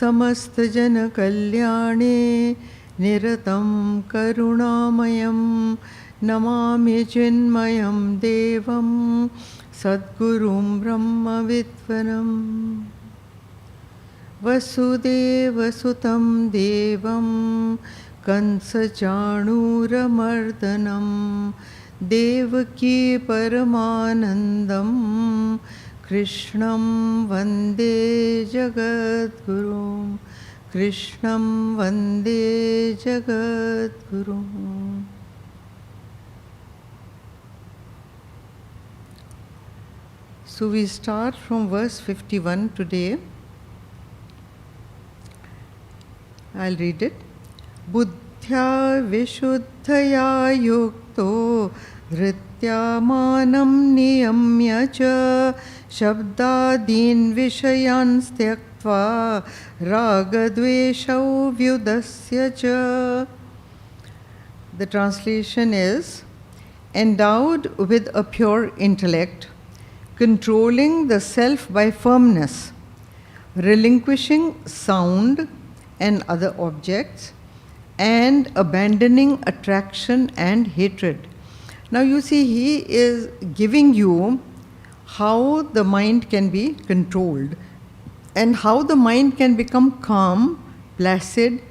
समस्त जन कल्याणे निरतं करुणामयं नमामि चिन्मयं देवं सद्गुरुं ब्रह्मविद्वरं वसुदेवसुतं देवं कंसचाणूरमर्दनं देवकी परमानन्दं कृष्णं वन्दे जगद्गुरुं कृष्णं वन्दे जगद्गुरुम्. So we start from verse 51 today. I'll read it. Buddhya vishuddhaya yukto dhrityamanam niyamya cha shabdadin vishayan styaktva ragadveshau vyudasya cha. The translation is, endowed with a pure intellect, controlling the self by firmness, relinquishing sound and other objects, and abandoning attraction and hatred. Now you see, he is giving you how the mind can be controlled and how the mind can become calm, placid,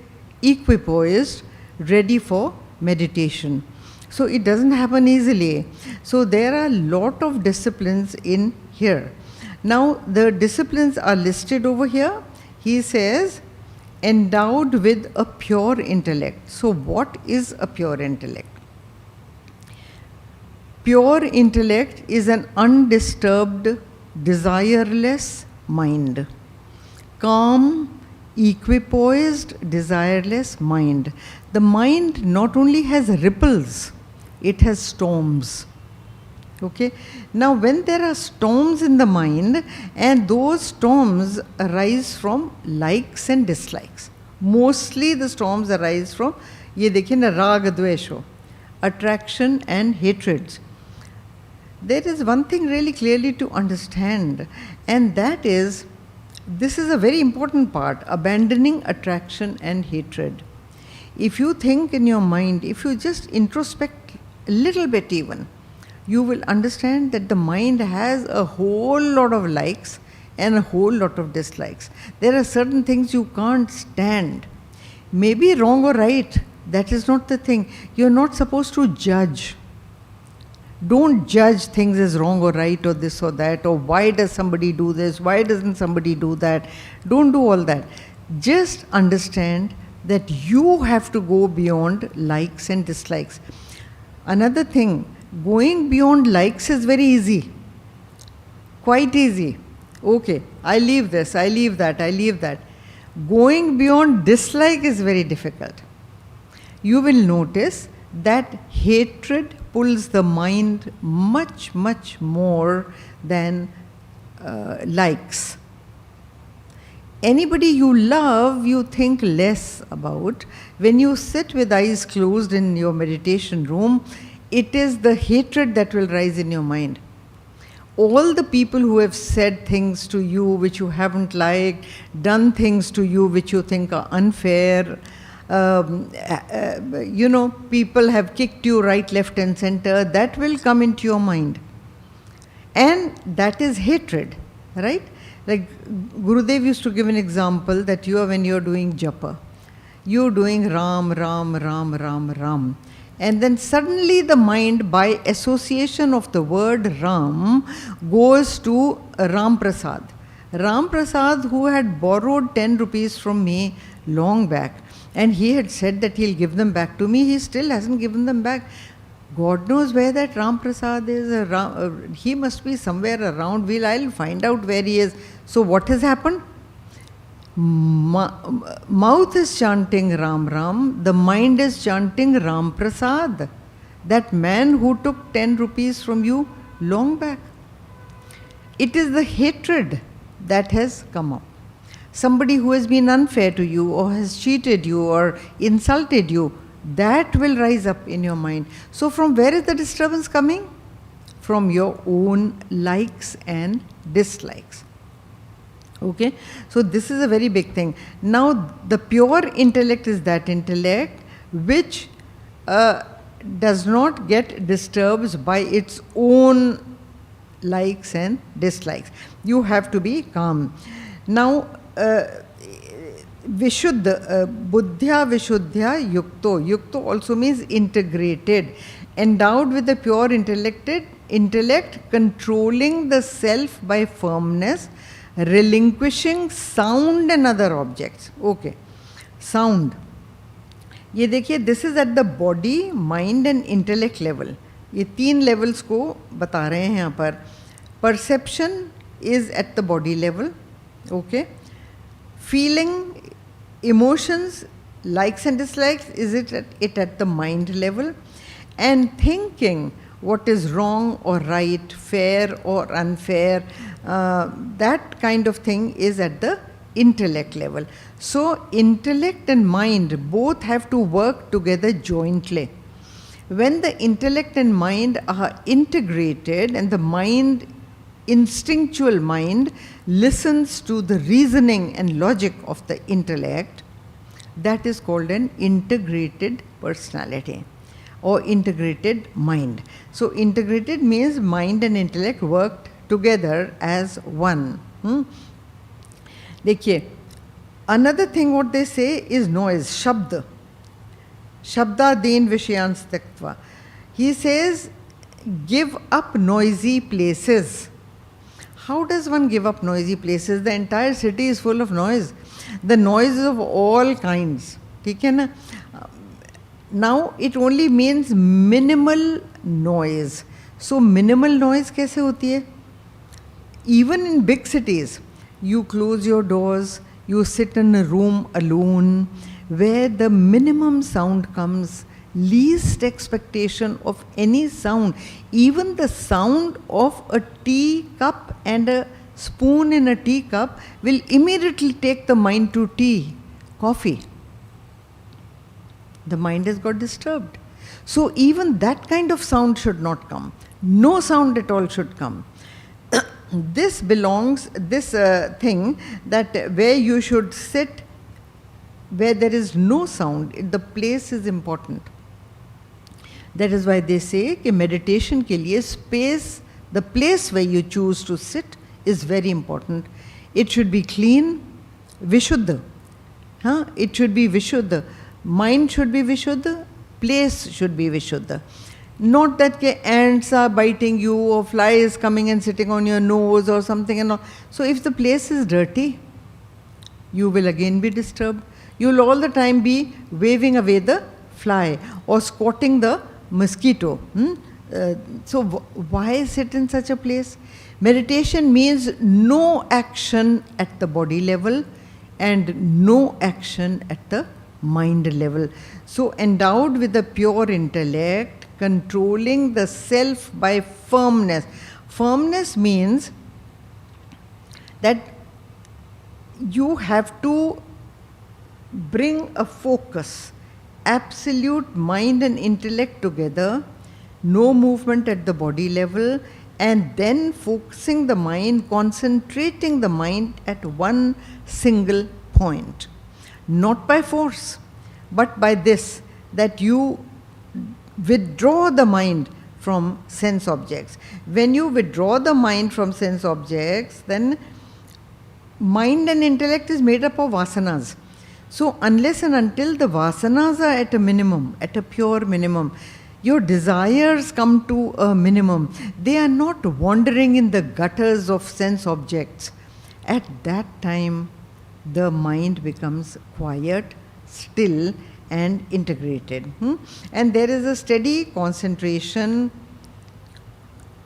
equipoised, ready for meditation. So it doesn't happen easily. So there are a lot of disciplines in here. Now the disciplines are listed over here. He says, endowed with a pure intellect. So what is a pure intellect? Pure intellect is an undisturbed, desireless mind. Calm, equipoised, desireless mind. The mind not only has ripples, it has storms. Okay? Now when there are storms in the mind, and those storms arise from likes and dislikes. Mostly the storms arise from, ye dekhiye na, raga dvesho, attraction and hatred. There is one thing really clearly to understand, and that is, this is a very important part, abandoning attraction and hatred. If you think in your mind, if you just introspect a little bit even, you will understand that the mind has a whole lot of likes and a whole lot of dislikes. There are certain things you can't stand. Maybe wrong or right, that is not the thing. You're not supposed to judge. Don't judge things as wrong or right or this or that, or why does somebody do this, why doesn't somebody do that. Don't do all that. Just understand that you have to go beyond likes and dislikes. Another thing, going beyond likes is very easy, quite easy. Okay, I leave this, I leave that, I leave that. Going beyond dislike is very difficult. You will notice that hatred pulls the mind much, much more than likes. Anybody you love, you think less about. When you sit with eyes closed in your meditation room, it is the hatred that will rise in your mind. All the people who have said things to you which you haven't liked, done things to you which you think are unfair, people have kicked you right, left and center, that will come into your mind. And that is hatred, right? Like Gurudev used to give an example that when you're doing japa, you're doing Ram, Ram, Ram, Ram, Ram. And then suddenly the mind, by association of the word Ram, goes to Ram Prasad. Ram Prasad, who had borrowed 10 rupees from me long back, and he had said that he'll give them back to me, he still hasn't given them back. God knows where that Ram Prasad is. He must be somewhere around. I'll find out where he is. So what has happened? Mouth is chanting Ram Ram, the mind is chanting Ram Prasad. That man who took 10 rupees from you long back. It is the hatred that has come up. Somebody who has been unfair to you or has cheated you or insulted you, that will rise up in your mind. So from where is the disturbance coming? from your own likes and dislikes. Okay, so this is a very big thing. Now, the pure intellect is that intellect which does not get disturbed by its own likes and dislikes. You have to be calm. Now, Vishuddha, Buddhya Vishuddhya Yukto. Yukto also means integrated, endowed with the pure intellect, controlling the self by firmness, relinquishing sound and other objects. Okay, sound. ये देखिए, this is at the body, mind and intellect level. ये 3 levels को बता रहे हैं यहाँ पर. Perception is at the body level. Okay. Feeling, emotions, likes and dislikes, is it at the mind level. And thinking, what is wrong or right, fair or unfair, that kind of thing is at the intellect level. So intellect and mind both have to work together jointly. When the intellect and mind are integrated and the mind, instinctual mind, listens to the reasoning and logic of the intellect, that is called an integrated personality or integrated mind. So integrated means mind and intellect worked together as one. देखिए, another thing what they say is noise, shabda. Shabdadin Vishayans Taktva. He says, give up noisy places. How does one give up noisy places? The entire city is full of noise. The noise of all kinds. ठीक है ना? Now it only means minimal noise. So minimal noise कैसे होती है? Even in big cities, you close your doors, you sit in a room alone, where the minimum sound comes, least expectation of any sound, even the sound of a tea cup and a spoon in a tea cup will immediately take the mind to tea, coffee. The mind has got disturbed. So even that kind of sound should not come. No sound at all should come. This belongs, this thing that where you should sit, where there is no sound, the place is important. That is why they say कि meditation के लिए space, the place where you choose to sit is very important. It should be clean, vishuddha. It should be vishuddha. Mind should be vishuddha, place should be vishuddha. Not that ants are biting you or flies coming and sitting on your nose or something and all. So if the place is dirty, you will again be disturbed. You will all the time be waving away the fly or squatting the mosquito. So why sit in such a place? Meditation means no action at the body level and no action at the mind level. So endowed with the pure intellect, controlling the self by firmness. Firmness means that you have to bring a focus, absolute mind and intellect together, no movement at the body level, and then focusing the mind, concentrating the mind at one single point. Not by force, but by this, that you withdraw the mind from sense objects. When you withdraw the mind from sense objects, then mind and intellect is made up of vasanas. So unless and until the vasanas are at a minimum, at a pure minimum, your desires come to a minimum. They are not wandering in the gutters of sense objects. At that time, the mind becomes quiet, still, and integrated. And there is a steady concentration.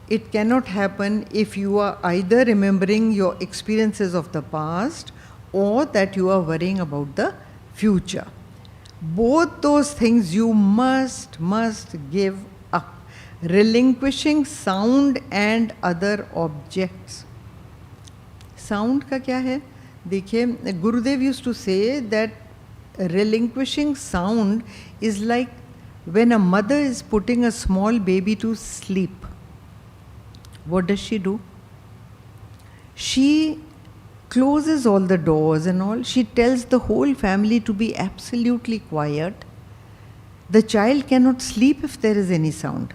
It cannot happen if you are either remembering your experiences of the past or that you are worrying about the future. Both those things you must give up, relinquishing sound and other objects. Sound का क्या है? देखिए, Gurudev used to say that relinquishing sound is like when a mother is putting a small baby to sleep. what does she do? She closes all the doors and all. She tells the whole family to be absolutely quiet. The child cannot sleep if there is any sound.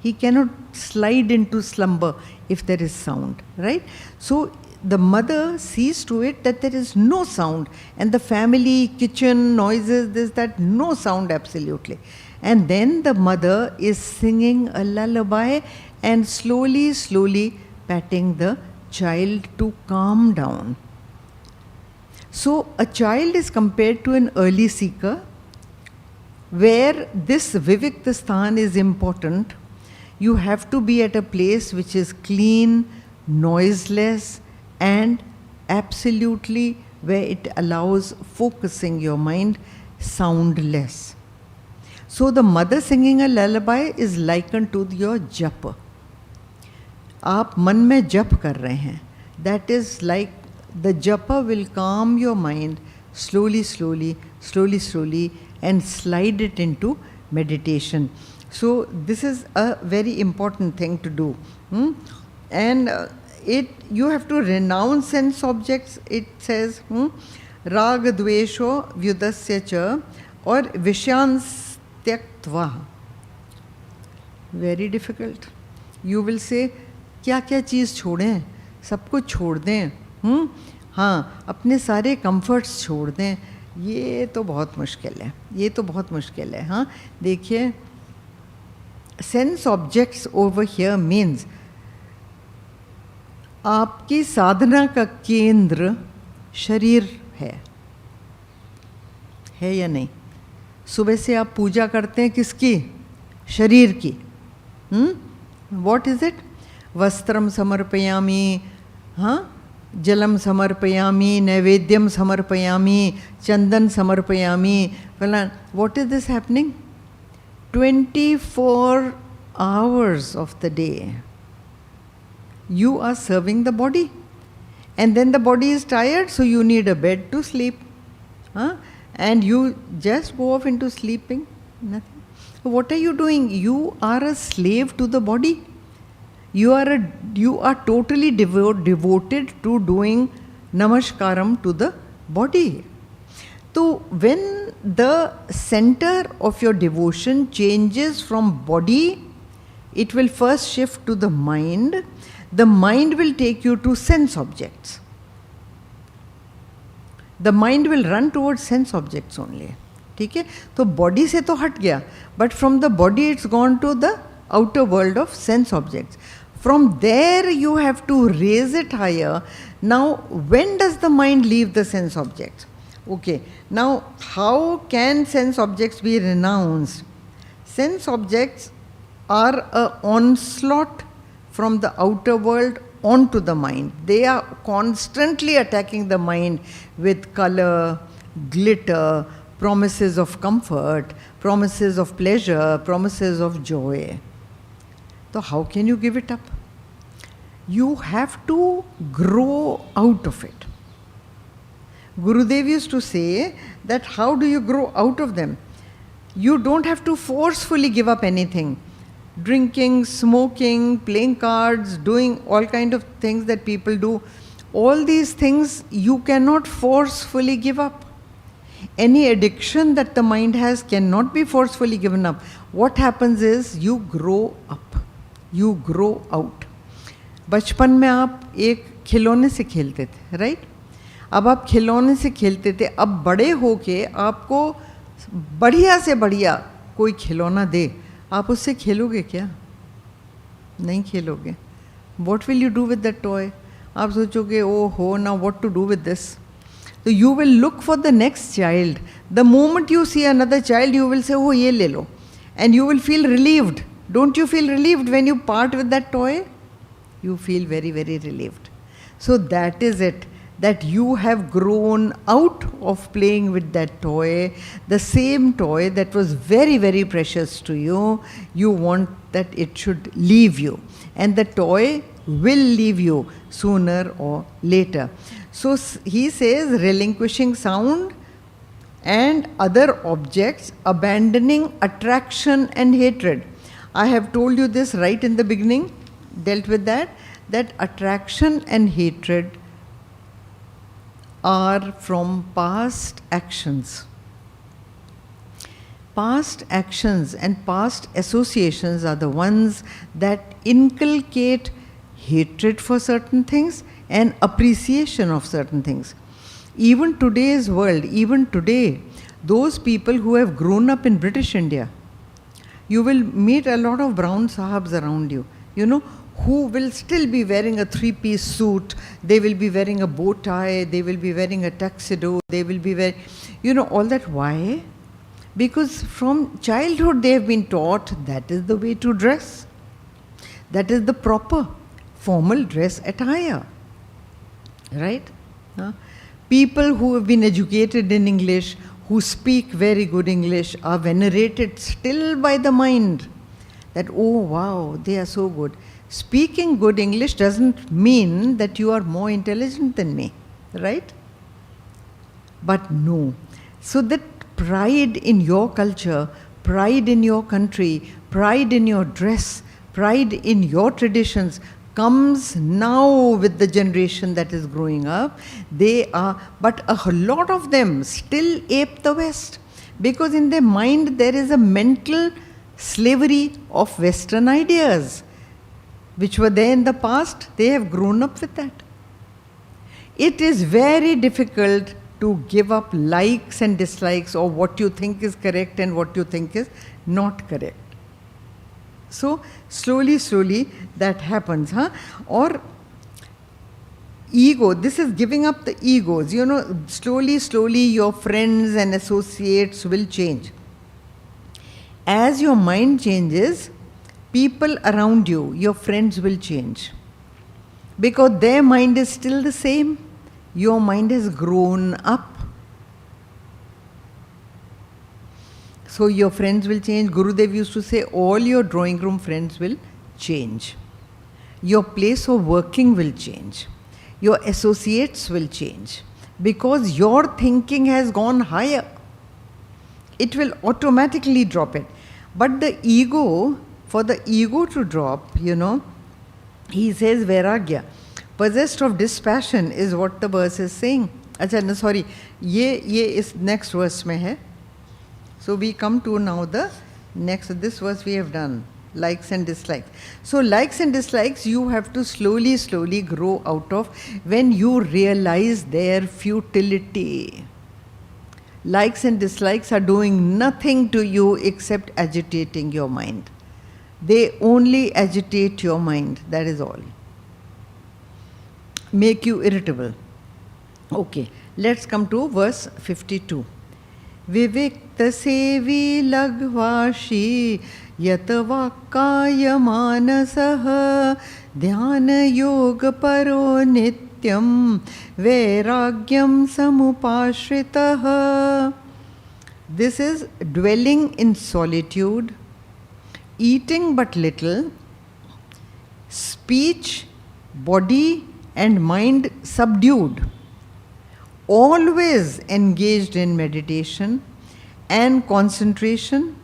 He cannot slide into slumber if there is sound, right? So the mother sees to it that there is no sound, and the family, kitchen, noises, this, that, no sound absolutely. And then the mother is singing a lullaby and slowly, slowly patting the child to calm down. So a child is compared to an early seeker, where this Vivikta Sthan is important. You have to be at a place which is clean, noiseless, and absolutely where it allows focusing your mind, soundless. So the mother singing a lullaby is likened to your japa. आप मन में जप कर रहे हैं. That is like the japa will calm your mind slowly, slowly, slowly, slowly, and slide it into meditation. So this is a very important thing to do. And you have to renounce sense objects. It says rag dvesho vyudasya cha or vishans tyaktva. Very difficult. You will say क्या क्या चीज़ छोड़ें, सब कुछ छोड़ दें, हाँ अपने सारे कंफर्ट्स छोड़ दें. ये तो बहुत मुश्किल है, ये तो बहुत मुश्किल है. हाँ देखिए, sense objects over here means आपकी साधना का केंद्र शरीर है या नहीं? सुबह से आप पूजा करते हैं किसकी? शरीर की. What is it? वस्त्रम समर्पयामि, हाँ जलम समर्पयामि, नैवेद्यम समर्पयामि, चंदन समर्पयामि. What is this happening? 24 hours of the day you are serving the body, and then the body is tired, so you need a bed to sleep, and you just go off into sleeping. Nothing. What are you doing? You are a slave to the body. You are totally devoted to doing namaskaram to the body. So when the center of your devotion changes from body, it will first shift to the mind. The mind will take you to sense objects. The mind will run towards sense objects only. ठीक है? तो body से तो हट गया, but from the body it's gone to the outer world of sense objects. From there you have to raise it higher. Now when does the mind leave the sense objects? Okay, now how can sense objects be renounced? Sense objects are an onslaught from the outer world onto the mind. They are constantly attacking the mind with color, glitter, promises of comfort, promises of pleasure, promises of joy. So how can you give it up? You have to grow out of it. Gurudev used to say that how do you grow out of them? You don't have to forcefully give up anything. Drinking, smoking, playing cards, doing all kind of things that people do, all these things you cannot forcefully give up. Any addiction that the mind has cannot be forcefully given up. What happens is you grow up, you grow out. बचपन में आप एक खिलौने से खेलते थे, right? अब आप खिलौने से खेलते थे, अब बड़े होके आपको बढ़िया से बढ़िया कोई खिलौना दे, आप उससे खेलोगे क्या? नहीं खेलोगे. What will you do with that toy? आप सोचोगे ओ हो now what to do with this? So you will look for the next child. The moment you see another child, you will say oh ये ले लो, and you will feel relieved. Don't you feel relieved when you part with that toy? You feel very, very relieved. So that is it, that you have grown out of playing with that toy, the same toy that was very, very precious to you. You want that it should leave you, and the toy will leave you sooner or later. So he says, relinquishing sound and other objects, abandoning attraction and hatred. I have told you this right in the beginning. dealt with that attraction and hatred are from past actions. Past actions and past associations are the ones that inculcate hatred for certain things and appreciation of certain things. Even today's world, even today, those people who have grown up in British India, you will meet a lot of brown sahabs around you, who will still be wearing a three-piece suit, they will be wearing a bow tie, they will be wearing a tuxedo, they will be wearing, all that. Why? Because from childhood they have been taught that is the way to dress. That is the proper formal dress attire. Right? People who have been educated in English, who speak very good English, are venerated still by the mind. That, oh wow, they are so good. Speaking good English doesn't mean that you are more intelligent than me. Right? But no. So that pride in your culture, pride in your country, pride in your dress, pride in your traditions comes now with the generation that is growing up. But a lot of them still ape the West, because in their mind there is a mental slavery of Western ideas, which were there in the past. They have grown up with that. It is very difficult to give up likes and dislikes, or what you think is correct and what you think is not correct. So slowly that happens. Or ego, this is giving up the egos. Slowly your friends and associates will change. As your mind changes, people around you, your friends will change. Because their mind is still the same. Your mind has grown up. So your friends will change. Gurudev used to say, all your drawing room friends will change. Your place of working will change. Your associates will change. Because your thinking has gone higher. It will automatically drop it. But the ego, for the ego to drop, he says Vairagya. Possessed of dispassion is what the verse is saying. Achha, no, sorry. Ye is next verse mein hai. So we come to now the next, this verse we have done. Likes and dislikes. So likes and dislikes you have to slowly grow out of when you realize their futility. Likes and dislikes are doing nothing to you except agitating your mind. They only agitate your mind, that is all. Make you irritable. Okay, let's come to verse 52. Vivikta sevi lagvashi yatavakaya manasaha dhyana yoga paro nityam vairagyam samupashritaha. This is dwelling in solitude, eating but little, speech, body and mind subdued, always engaged in meditation and concentration,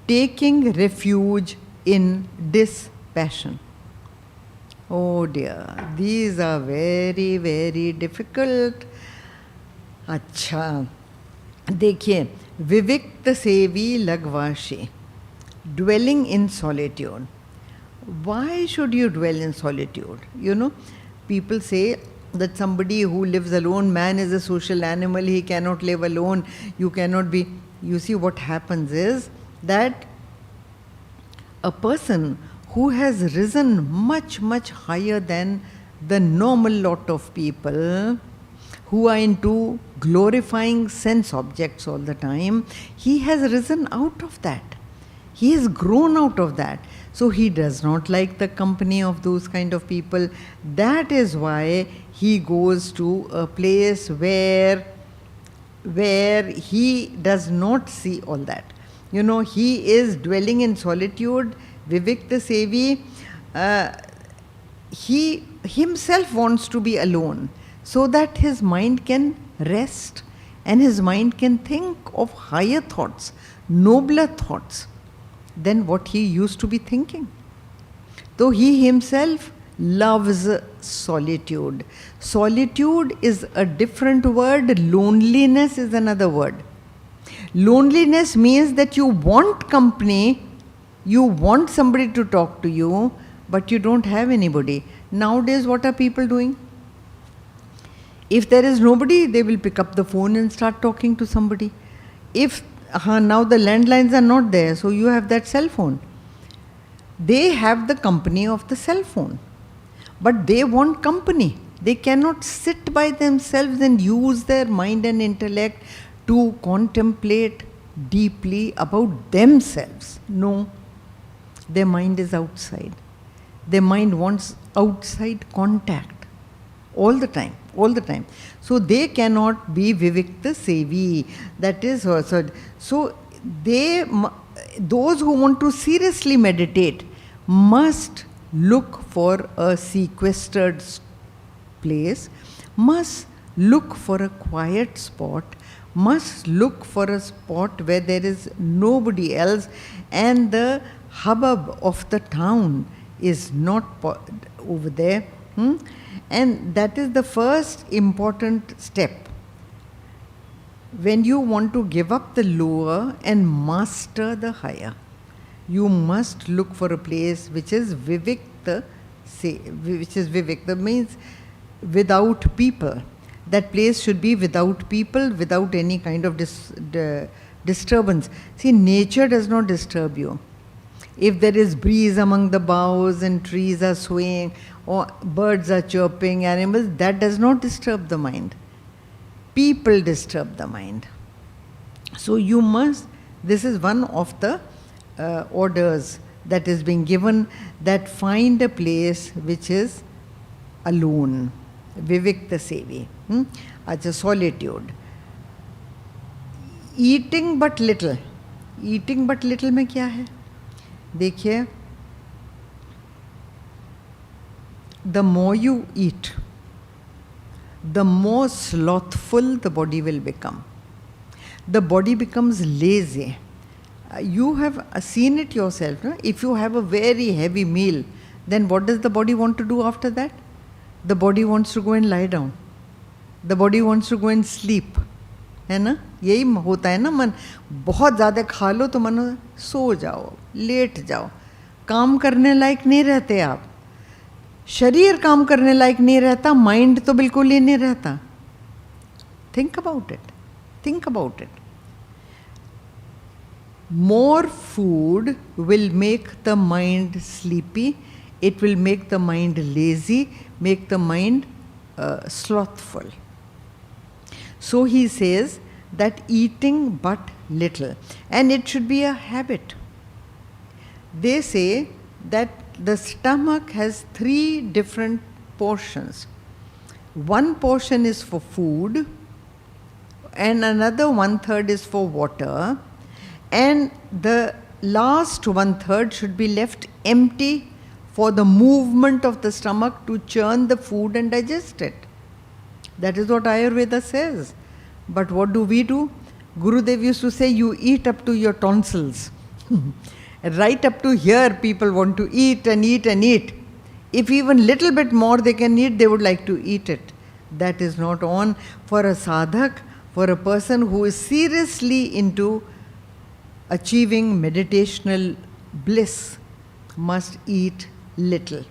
taking refuge in dispassion. Oh dear, these are very, very difficult. अच्छा, देखिए, विविक्त सेवी लघवाशी, dwelling in solitude. Why should you dwell in solitude? People say that somebody who lives alone, man is a social animal, he cannot live alone, you cannot be. You see, what happens is that a person who has risen much, much higher than the normal lot of people, who are into glorifying sense objects all the time, he has risen out of that. He has grown out of that. So he does not like the company of those kind of people. That is why he goes to a place where he does not see all that. He is dwelling in solitude. Vivikta Sevi, he himself wants to be alone so that his mind can rest and his mind can think of higher thoughts, nobler thoughts than what he used to be thinking. So he himself loves solitude. Solitude is a different word, loneliness is another word. Loneliness means that you want company, you want somebody to talk to you, but you don't have anybody. Nowadays, what are people doing? If there is nobody, they will pick up the phone and start talking to somebody. If now the landlines are not there, so you have that cell phone. They have the company of the cell phone, but they want company. They cannot sit by themselves and use their mind and intellect to contemplate deeply about themselves. No, their mind is outside. Their mind wants outside contact all the time, all the time. So they cannot be Vivikta Sevi. That is also. So those who want to seriously meditate must look for a sequestered place, must look for a quiet spot, must look for a spot where there is nobody else and the hubbub of the town is not over there. And that is the first important step. When you want to give up the lower and master the higher, you must look for a place which is Vivikta, which is Vivikta means without people. That place should be without people, without any kind of disturbance. See, nature does not disturb you. If there is breeze among the boughs and trees are swaying or birds are chirping, animals, that does not disturb the mind. People disturb the mind. So you must, this is one of the orders that is being given, that find a place which is alone. Vivikta Sevi. Acha, solitude. Eating but little. Eating but little में क्या है? देखिए, the more you eat, the more slothful the body will become. The body becomes lazy. You have seen it yourself. No? If you have a very heavy meal, then what does the body want to do after that? The body wants to go and lie down. The body wants to go and sleep. है ना? यही होता है ना, मन बहुत ज़्यादा खा लो तो मन सो जाओ, लेट जाओ, काम करने लायक नहीं रहते आप. शरीर काम करने लायक नहीं रहता, माइंड तो बिल्कुल ही नहीं रहता. Think about it, think about it. More food will make the mind sleepy, it will make the mind lazy, make the mind slothful. So he says that eating but little, and it should be a habit. They say that the stomach has 3 different portions. One portion is for food, and another 1/3 is for water, and the last 1/3 should be left empty for the movement of the stomach to churn the food and digest it. That is what Ayurveda says. But what do? Gurudev used to say, you eat up to your tonsils. Right up to here, people want to eat and eat and eat. If even little bit more they can eat, they would like to eat it. That is not on for a sadhak, for a person who is seriously into achieving meditational bliss, must eat little.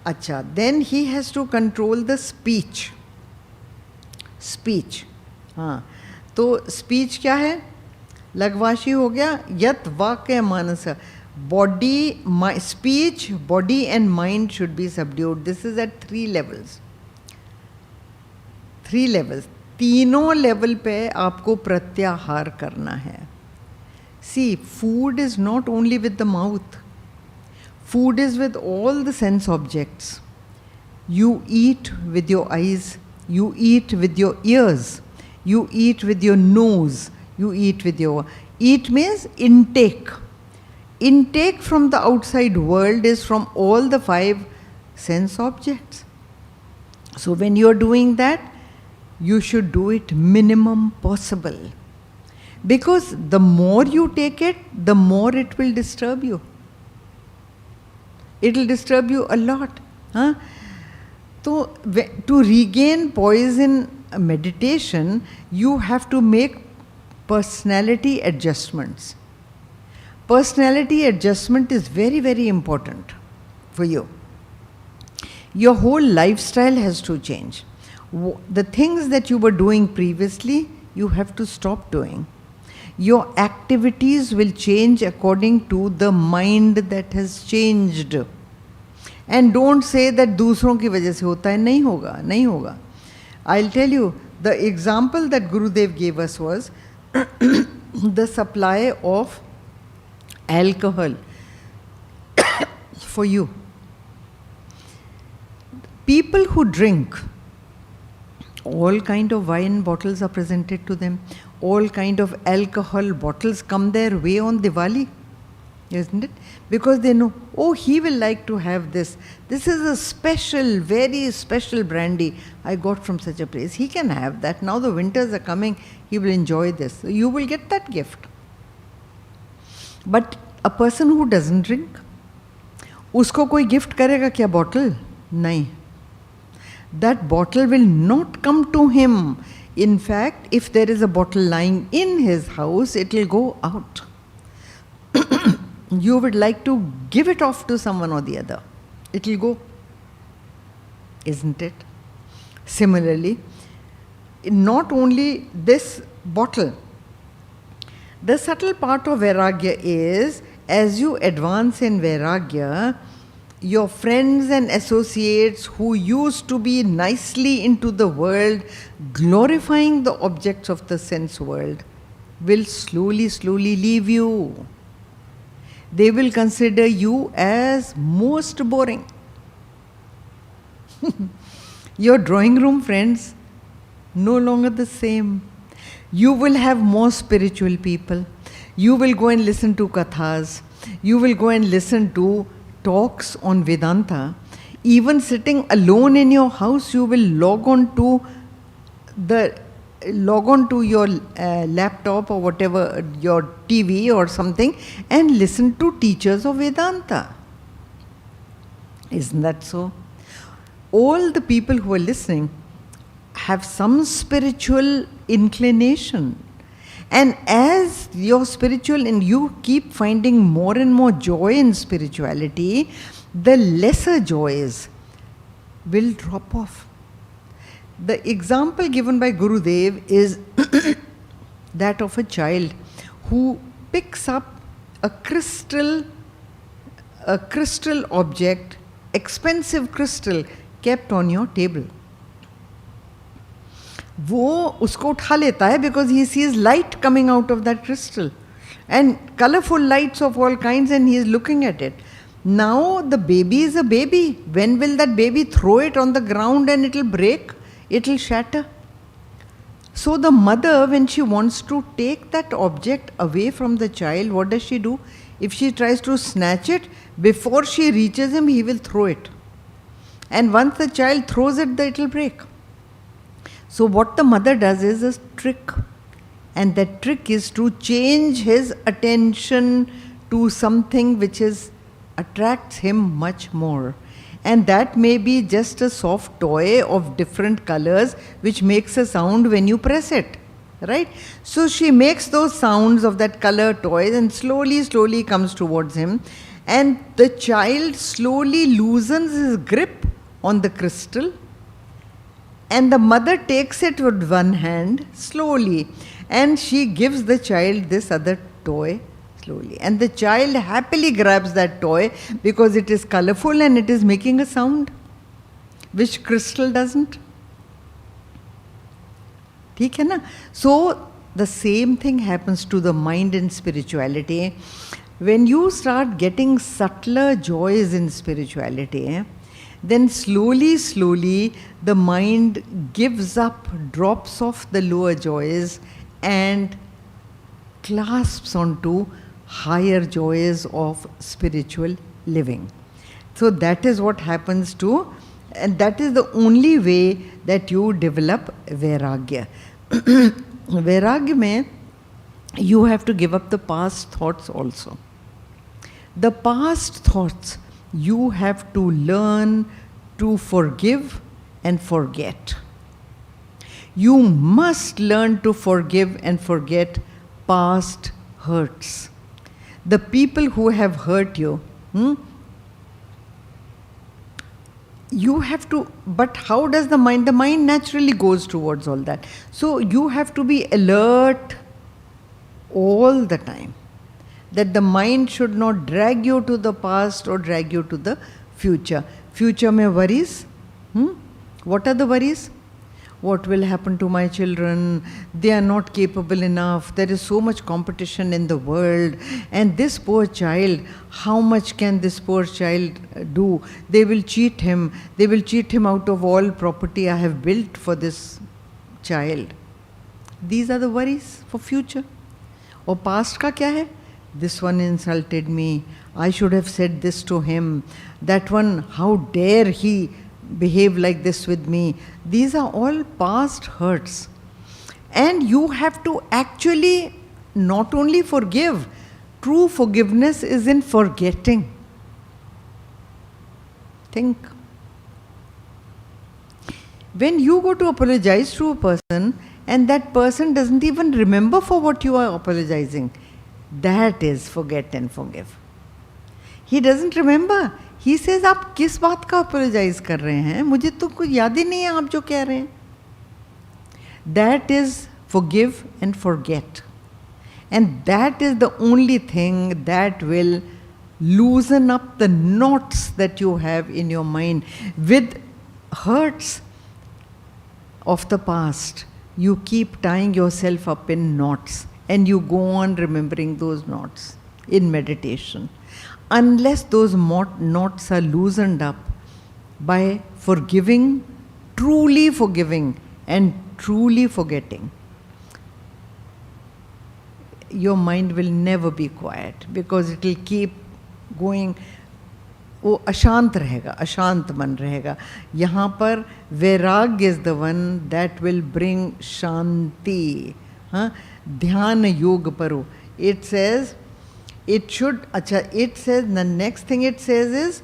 Acha, then he has to control the speech. Speech. हाँ, तो speech क्या है? लघवाशी हो गया, यत वाक्य मानस. Body, speech, body and mind should be subdued. This is at 3 levels. 3 levels. तीनों level पे आपको प्रत्याहार करना है. See, food is not only with the mouth. Food is with all the sense objects. You eat with your eyes, you eat with your ears, you eat with your nose, you eat with your... Eat means intake. Intake from the outside world is from all the 5 sense objects. So when you are doing that, you should do it minimum possible. Because the more you take it, the more it will disturb you. It will disturb you a lot. Huh? So, to regain poise in meditation, you have to make personality adjustments. Personality adjustment is very, very important for you. Your whole lifestyle has to change. The things that you were doing previously, you have to stop doing. Your activities will change according to the mind that has changed. And don't say that दूसरों की वजह से होता है, नहीं होगा, नहीं होगा. I'll tell you, the example that Gurudev gave us was the supply of alcohol for you. People who drink, all kind of wine bottles are presented to them. All kind of alcohol bottles come their way on Diwali, isn't it? Because they know, oh, he will like to have this. This is a special, very special brandy I got from such a place. He can have that. Now the winters are coming, he will enjoy this. So you will get that gift. But a person who doesn't drink, usko koi gift karega kya bottle? Nahi. That bottle will not come to him. In fact, if there is a bottle lying in his house, it will go out. You would like to give it off to someone or the other. It will go. Isn't it? Similarly, not only this bottle, the subtle part of Vairagya is, as you advance in Vairagya, your friends and associates who used to be nicely into the world, glorifying the objects of the sense world, will slowly, slowly leave you. They will consider you as most boring. Your drawing room friends, no longer the same. You will have more spiritual people. You will go and listen to kathas. You will go and listen to talks on Vedanta. Even sitting alone in your house, you will log on to your laptop or whatever, your TV or something, and listen to teachers of Vedanta. Isn't that so? All the people who are listening have some spiritual inclination. And as you're spiritual and you keep finding more and more joy in spirituality, the lesser joys will drop off. The example given by Gurudev is that of a child who picks up a crystal object, expensive crystal kept on your table. वो उसको उठा लेता है because he sees light coming out of that crystal and colorful lights of all kinds, and he is looking at it. Now the baby is a baby. When will that baby throw it on the ground and it will break? It will shatter. So the mother, when she wants to take that object away from the child, what does she do? If she tries to snatch it, before she reaches him, he will throw it. And once the child throws it, it will break. So what the mother does is a trick. And that trick is to change his attention to something which attracts him much more. And that may be just a soft toy of different colors which makes a sound when you press it. Right? So she makes those sounds of that color toys and slowly, slowly comes towards him. And the child slowly loosens his grip on the crystal. And the mother takes it with one hand slowly. And she gives the child this other toy slowly. And the child happily grabs that toy because it is colorful and it is making a sound, which crystal doesn't. ठीक है ना? So the same thing happens to the mind in spirituality. When you start getting subtler joys in spirituality, then slowly, slowly the mind gives up, drops off the lower joys and clasps onto higher joys of spiritual living. So that is what happens to, and that is the only way that you develop Vairagya. Vairagya mein, you have to give up the past thoughts also. The past thoughts You have to learn to forgive and forget. You must learn to forgive and forget past hurts. The people who have hurt you, you have to, but how does the mind? The mind naturally goes towards all that. So you have to be alert all the time, that the mind should not drag you to the past or drag you to the future. Future mein worries. What are the worries? What will happen to my children? They are not capable enough. There is so much competition in the world. And this poor child, how much can this poor child do? They will cheat him. They will cheat him out of all property I have built for this child. These are the worries for future. Or past ka kya hai? This one insulted me. I should have said this to him. That one, how dare he behave like this with me. These are all past hurts. And you have to actually not only forgive, true forgiveness is in forgetting. Think. When you go to apologize to a person and that person doesn't even remember for what you are apologizing, that is forget and forgive. He doesn't remember. He says, आप किस बात का apologize कर रहे हैं? मुझे तो कुछ याद ही नहीं है आप जो कह रहे हैं. That is forgive and forget. And that is the only thing that will loosen up the knots that you have in your mind. With hurts of the past, you keep tying yourself up in knots and you go on remembering those knots in meditation. Unless those knots are loosened up by forgiving, and truly forgetting, your mind will never be quiet because it will keep going. वो अशांत रहेगा, अशांत मन रहेगा. यहाँ पर वैराग्य is the one that will bring शांति. ध्यान योग परो. It says, it should, it says, the next thing it says is,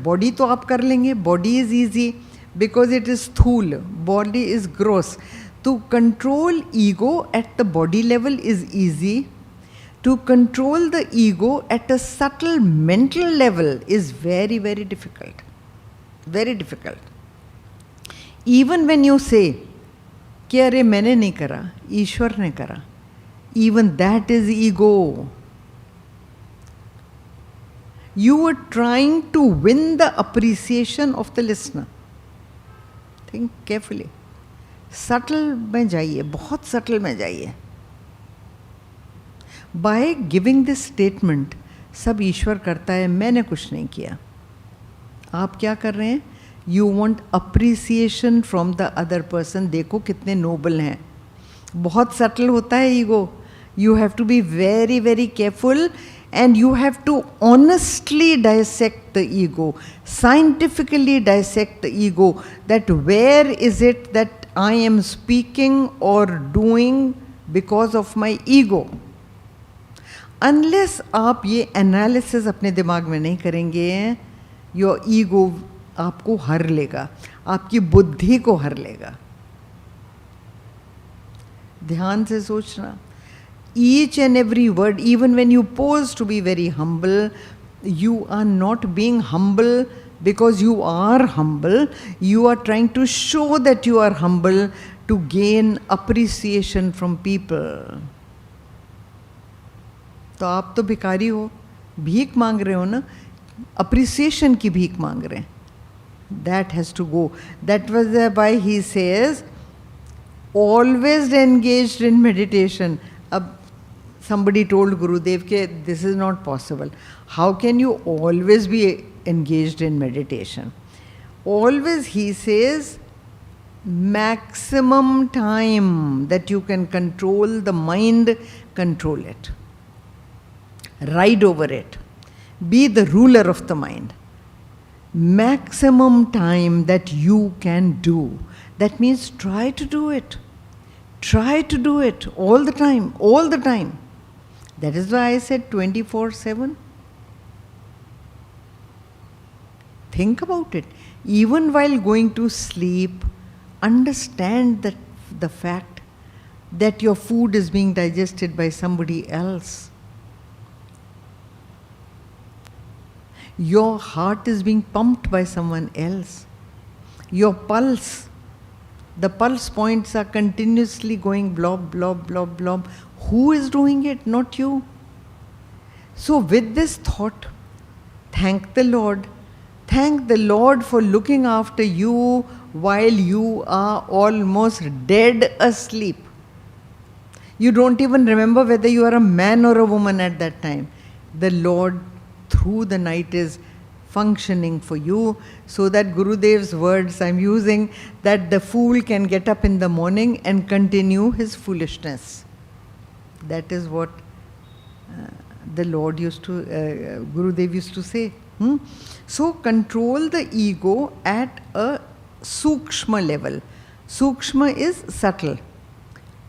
body तो आप कर लेंगे, body is easy because it is स्थूल, body is gross. To control ego at the body level is easy. To control the ego at a subtle mental level is very, very difficult. Very difficult. Even when you say, कि अरे मैंने नहीं करा, ईश्वर ने करा, even that is ego. You are trying to win the appreciation of the listener. Think carefully. Subtle में जाइए, बहुत subtle में जाइए. By giving this statement, सब ईश्वर करता है, मैंने कुछ नहीं किया. आप क्या कर रहे हैं? You want appreciation from the other person. देखो कितने noble हैं. बहुत subtle होता है ego. You have to be very, very careful and you have to honestly dissect the ego, scientifically dissect the ego, that where is it that I am speaking or doing because of my ego. Unless आप ये analysis अपने दिमाग में नहीं करेंगे, your ego आपको हर लेगा, आपकी बुद्धि को हर लेगा. ध्यान से सोचना. Each and every word, even when you pose to be very humble, you are not being humble because you are humble. You are trying to show that you are humble to gain appreciation from people. तो आप तो भिखारी हो, भीख मांग रहे हो ना, appreciation की भीख मांग रहे हैं. That has to go. That was why he says, always engaged in meditation. अब somebody told Gurudev that this is not possible. How can you always be engaged in meditation? Always, he says, maximum time that you can control the mind, control it. Ride over it. Be the ruler of the mind. Maximum time that you can do. That means try to do it. Try to do it all the time, all the time. That is why I said 24/7. think about it. Even while going to sleep, understand that the fact that your food is being digested by somebody else. Your heart is being pumped by someone else. Your pulse, the pulse points are continuously going blob, blob, blob, blob. Who is doing it? Not you. So with this thought, thank the Lord. Thank the Lord for looking after you while you are almost dead asleep. You don't even remember whether you are a man or a woman at that time. The Lord through the night is functioning for you, so that Gurudev's words I'm using, that the fool can get up in the morning and continue his foolishness. That is what the Lord used to, Gurudev used to say. So control the ego at a sukshma level. Sukshma is subtle.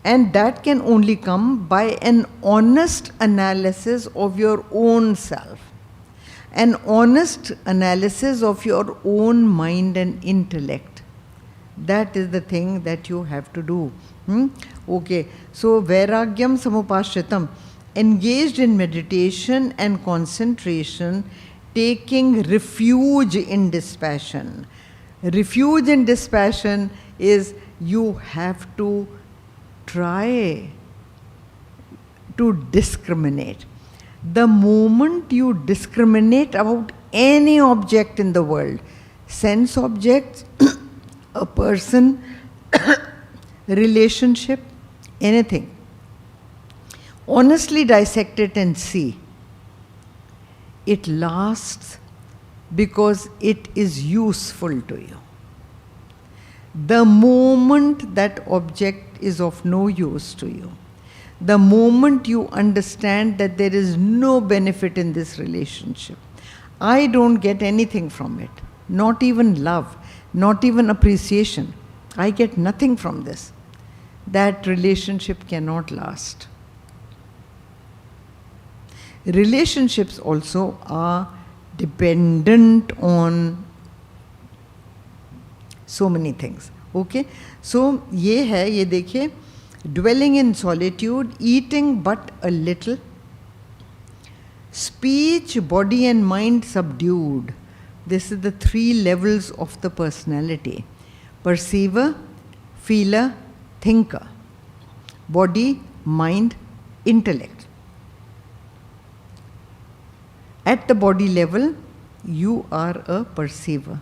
And that can only come by an honest analysis of your own self. An honest analysis of your own mind and intellect. That is the thing that you have to do. Okay, so Vairagyam Samupashritam, engaged in meditation and concentration, taking refuge in dispassion. Refuge in dispassion is you have to try to discriminate. The moment you discriminate about any object in the world, sense objects, a person, relationship, anything, honestly dissect it and see. It lasts because it is useful to you. The moment that object is of no use to you, the moment you understand that there is no benefit in this relationship, I don't get anything from it, not even love, not even appreciation, I get nothing from this, that relationship cannot last. Relationships also are dependent on so many things. Okay, so ये है, ये देखिए, dwelling in solitude, eating but a little, speech, body and mind subdued. This is the three levels of the personality: perceiver, feeler, thinker. Body, mind, intellect. At the body level, you are a perceiver.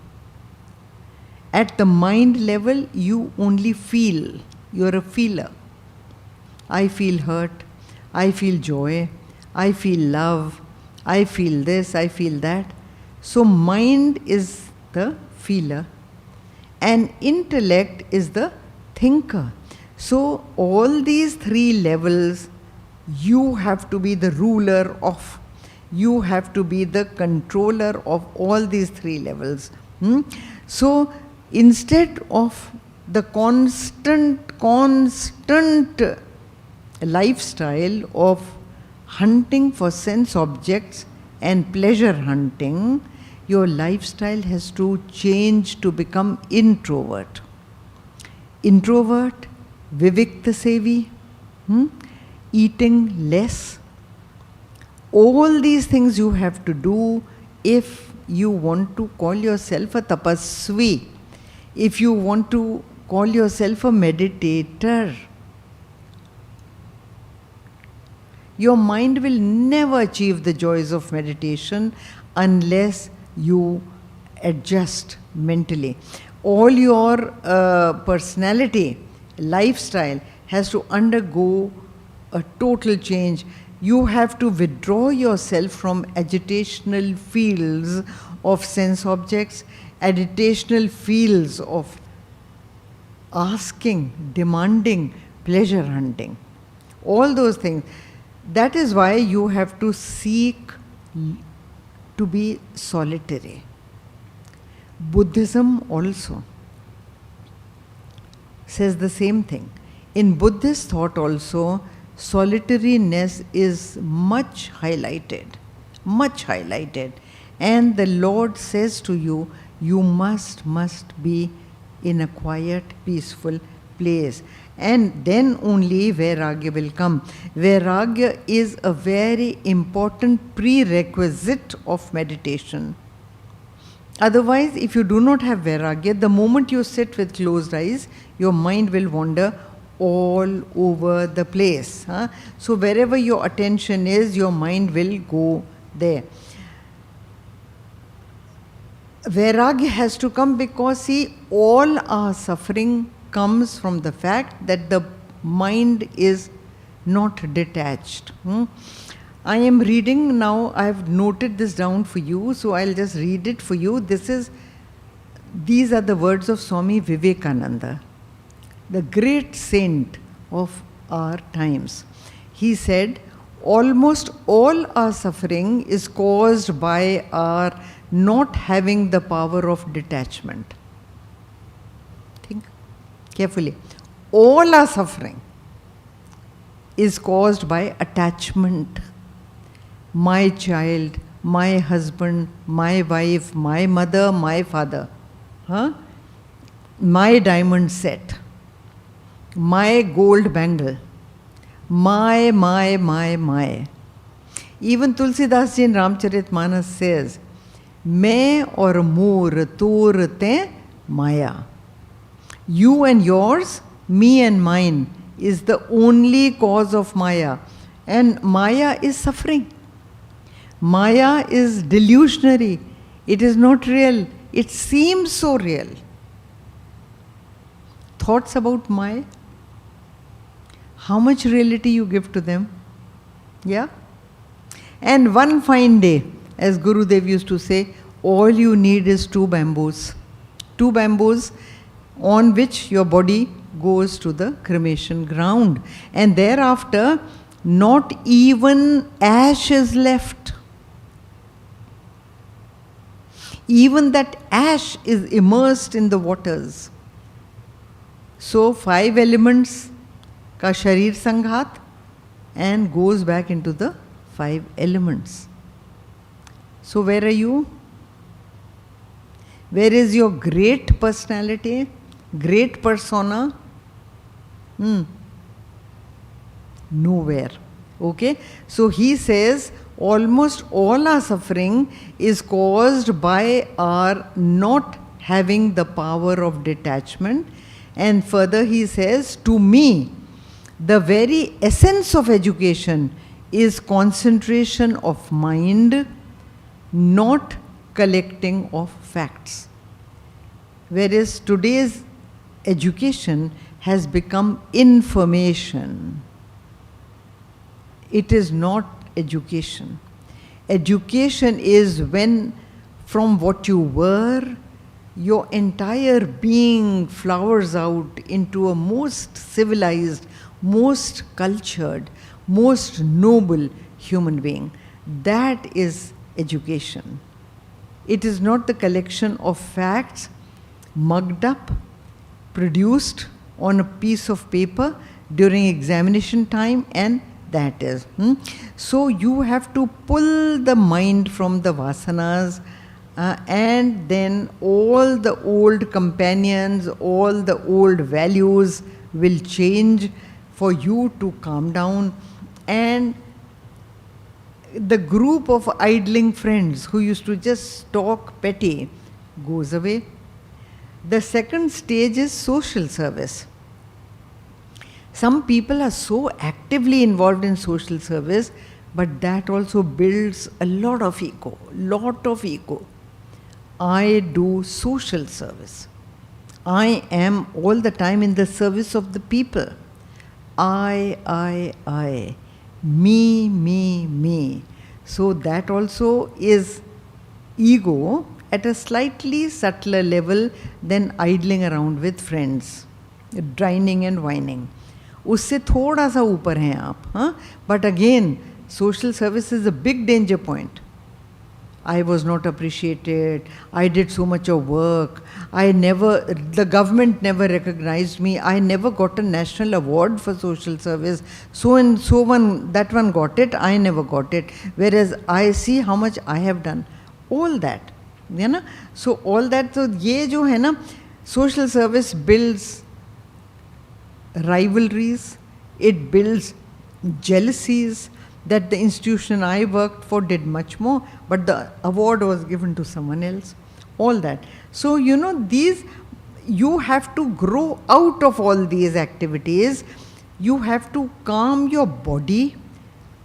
At the mind level, you only feel. You're a feeler. I feel hurt. I feel joy. I feel love. I feel this. I feel that. So mind is the feeler and intellect is the thinker. So all these three levels, you have to be the ruler of. You have to be the controller of all these three levels. So instead of the constant lifestyle of hunting for sense objects and pleasure hunting, your lifestyle has to change to become introvert. Introvert, vivikta sevi, eating less. All these things you have to do if you want to call yourself a tapasvi, if you want to call yourself a meditator. Your mind will never achieve the joys of meditation unless you adjust mentally. All your personality, lifestyle has to undergo a total change. You have to withdraw yourself from agitational fields of sense objects, agitational fields of asking, demanding, pleasure hunting. All those things. That is why you have to seek to be solitary. Buddhism also says the same thing. In Buddhist thought also, solitariness is much highlighted, And the Lord says to you, you must be in a quiet, peaceful place. And then only Vairagya will come. Vairagya is a very important prerequisite of meditation. Otherwise, if you do not have Vairagya, the moment you sit with closed eyes, your mind will wander all over the place. So wherever your attention is, your mind will go there. Vairagya has to come because, see, all our suffering comes from the fact that the mind is not detached. I am reading now, I have noted this down for you, so I'll just read it for you. These are the words of Swami Vivekananda, the great saint of our times. He said, almost all our suffering is caused by our not having the power of detachment. Think carefully. All our suffering is caused by attachment. My child, my husband, my wife, my mother, my father, my diamond set, my gold bangle, my. Even Tulsidas ji in Ramcharitmanas says, मैं और मोर तोर ते Maya. You and yours, me and mine, is the only cause of Maya. And Maya is suffering. Maya is delusionary. It is not real. It seems so real. Thoughts about Maya? How much reality you give to them? Yeah? And one fine day, as Gurudev used to say, all you need is 2 bamboos. 2 bamboos on which your body goes to the cremation ground. And thereafter, not even ash is left. Even that ash is immersed in the waters. So 5 elements ka sharir sanghat and goes back into the 5 elements. So where are you? Where is your great personality, great persona? Nowhere. Okay? So he says, almost all our suffering is caused by our not having the power of detachment. And further he says, to me, the very essence of education is concentration of mind, not collecting of facts. Whereas today's education has become information. It is not education. Education is when from what you were, your entire being flowers out into a most civilized, most cultured, most noble human being. That is education. It is not the collection of facts mugged up, produced on a piece of paper during examination time, and that is. So you have to pull the mind from the vasanas, and then all the old companions, all the old values will change for you to calm down. And the group of idling friends who used to just talk petty goes away. The second stage is social service. Some people are so actively involved in social service, but that also builds a lot of ego, I do social service. I am all the time in the service of the people. I. Me. So that also is ego at a slightly subtler level than idling around with friends, dining and whining. उससे थोड़ा सा ऊपर हैं आप, but again, social service is a big danger point. I was not appreciated, I did so much of work, the government never recognized me, I never got a national award for social service, that one got it, I never got it, whereas I see how much I have done. all that, है ना. So all that, so ये जो है ना, social service builds rivalries, it builds jealousies, that the institution I worked for did much more, but the award was given to someone else. All that. So, these, you have to grow out of all these activities. You have to calm your body,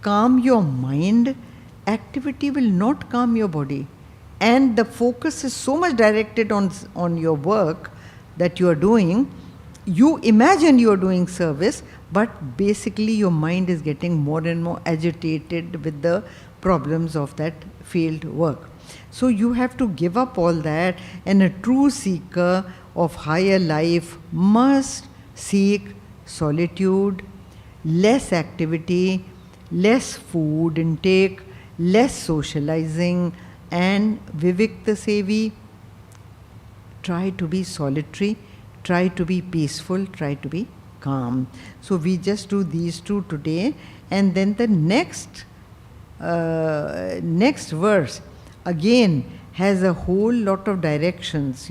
calm your mind. Activity will not calm your body. And the focus is so much directed on your work that you are doing. You imagine you are doing service, but basically your mind is getting more and more agitated with the problems of that field work. So you have to give up all that, and a true seeker of higher life must seek solitude, less activity, less food intake, less socializing, and Vivikta Sevi, try to be solitary, try to be peaceful, try to be calm. So we just do these two today, and then the next verse again has a whole lot of directions,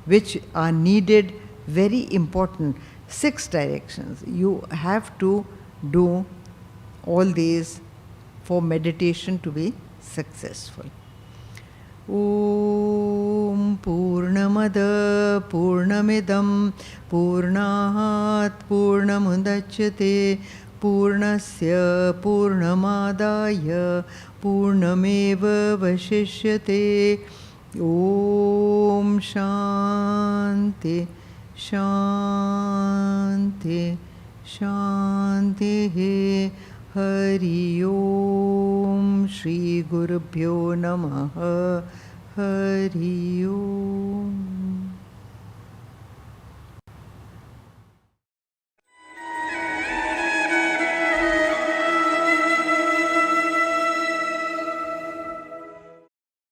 which are needed, very important. 6 directions. You have to do all these for meditation to be successful. Om Purnamada Purnamidam Purnahat Purnamudachyate Purnasya Purnamadaya Purnameva Vashishyate. Om Shanti Shanti Shanti. Hari Om Shri Gurubhyo Namaha. Hari Om.